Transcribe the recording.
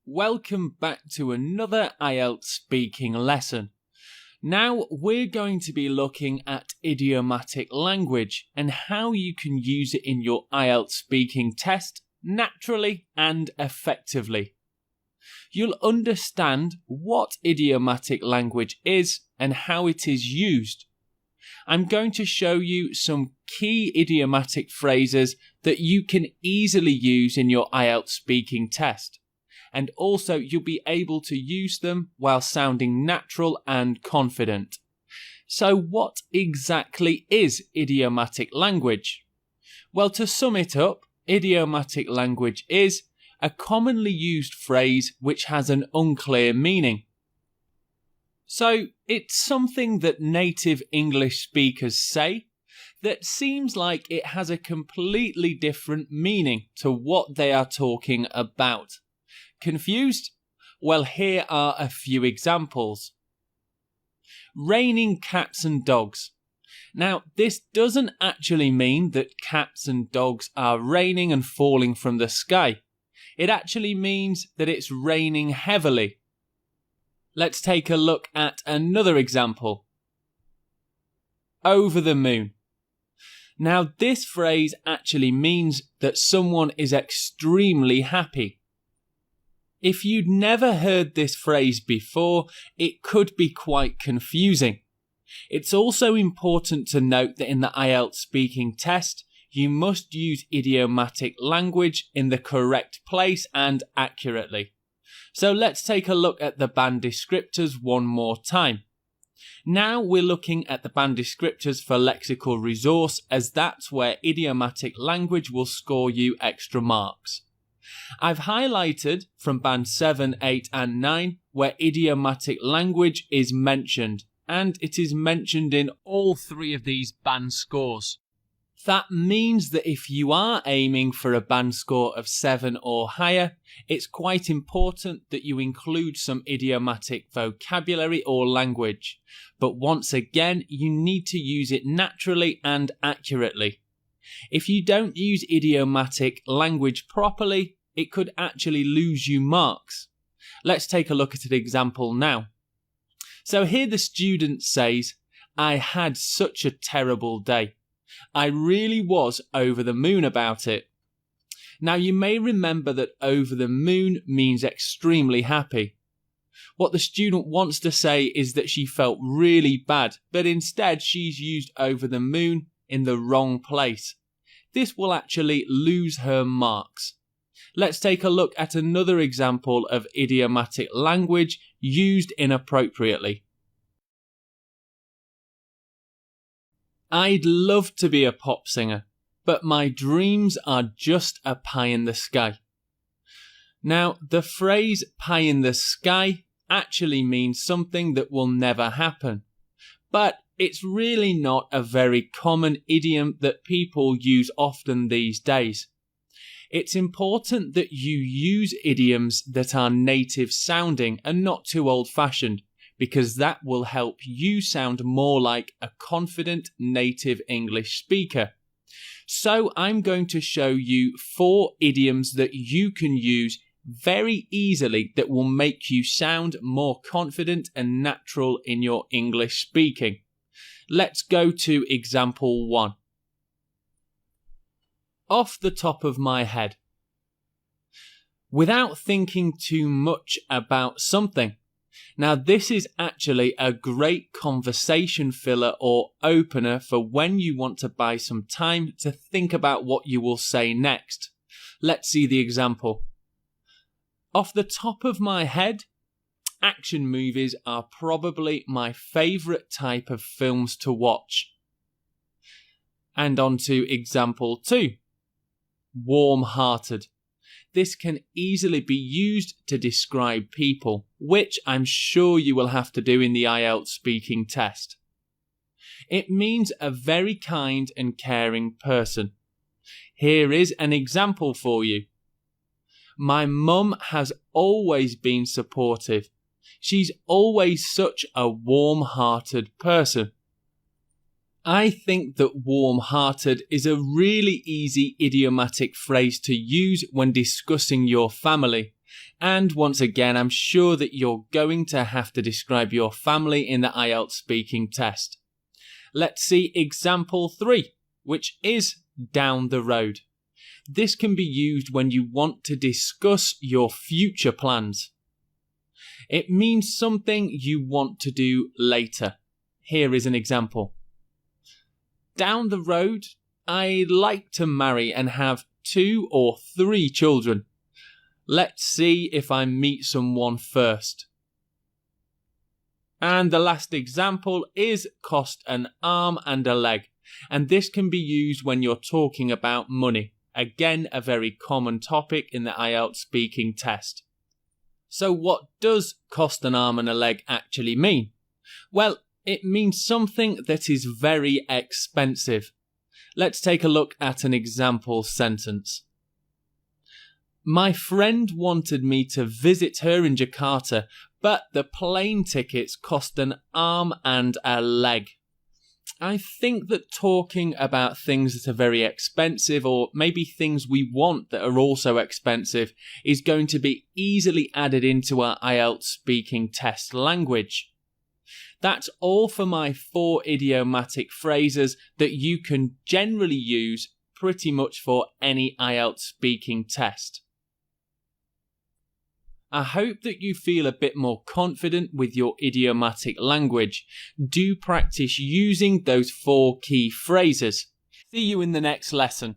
Welcome back to another IELTS speaking lesson. Now we're going to be looking at idiomatic language and how you can use it in your IELTS speaking test naturally and effectively. You'll understand what idiomatic language is and how it is used. I'm going to show you some key idiomatic phrases that you can easily use in your IELTS speaking test. And also you'll be able to use them while sounding natural and confident. So what exactly is idiomatic language? Well, to sum it up, idiomatic language is a commonly used phrase which has an unclear meaning. So it's something that native English speakers say that seems like it has a completely different meaning to what they are talking about. Confused? Well, here are a few examples. Raining cats and dogs. Now, this doesn't actually mean that cats and dogs are raining and falling from the sky. It actually means that it's raining heavily. Let's take a look at another example. Over the moon. Now, this phrase actually means that someone is extremely happy. If you'd never heard this phrase before, it could be quite confusing. It's also important to note that in the IELTS speaking test, you must use idiomatic language in the correct place and accurately. So let's take a look at the band descriptors one more time. Now we're looking at the band descriptors for lexical resource, as that's where idiomatic language will score you extra marks. I've highlighted from band 7, 8 and 9 where idiomatic language is mentioned, and it is mentioned in all three of these band scores. That means that if you are aiming for a band score of 7 or higher, it's quite important that you include some idiomatic vocabulary or language. But once again, you need to use it naturally and accurately. If you don't use idiomatic language properly, it could actually lose you marks. Let's take a look at an example now. So here the student says, "I had such a terrible day. I really was over the moon about it." Now you may remember that over the moon means extremely happy. What the student wants to say is that she felt really bad, but instead she's used over the moon in the wrong place. This will actually lose her marks. Let's take a look at another example of idiomatic language used inappropriately. I'd love to be a pop singer, but my dreams are just a pie in the sky. Now, the phrase pie in the sky actually means something that will never happen, but it's really not a very common idiom that people use often these days. It's important that you use idioms that are native sounding and not too old-fashioned, because that will help you sound more like a confident native English speaker. So I'm going to show you 4 idioms that you can use very easily that will make you sound more confident and natural in your English speaking. Let's go to example 1. Off the top of my head. Without thinking too much about something. Now this is actually a great conversation filler or opener for when you want to buy some time to think about what you will say next. Let's see the example. Off the top of my head, action movies are probably my favourite type of films to watch. And on to example 2. Warm-hearted. This can easily be used to describe people, which I'm sure you will have to do in the IELTS speaking test. It means a very kind and caring person. Here is an example for you. My mum has always been supportive. She's always such a warm-hearted person. I think that warm-hearted is a really easy idiomatic phrase to use when discussing your family, And once again, I'm sure that you're going to have to describe your family in the IELTS speaking test. Let's see example 3, which is down the road. This can be used when you want to discuss your future plans. It means something you want to do later. Here is an example. Down the road, I'd like to marry and have 2 or 3 children. Let's see if I meet someone first. And the last example is cost an arm and a leg. And this can be used when you're talking about money. Again, a very common topic in the IELTS speaking test. So what does cost an arm and a leg actually mean? Well, it means something that is very expensive. Let's take a look at an example sentence. My friend wanted me to visit her in Jakarta, but the plane tickets cost an arm and a leg. I think that talking about things that are very expensive, or maybe things we want that are also expensive, is going to be easily added into our IELTS speaking test language. That's all for my 4 idiomatic phrases that you can generally use pretty much for any IELTS speaking test. I hope that you feel a bit more confident with your idiomatic language. Do practice using those 4 key phrases. See you in the next lesson.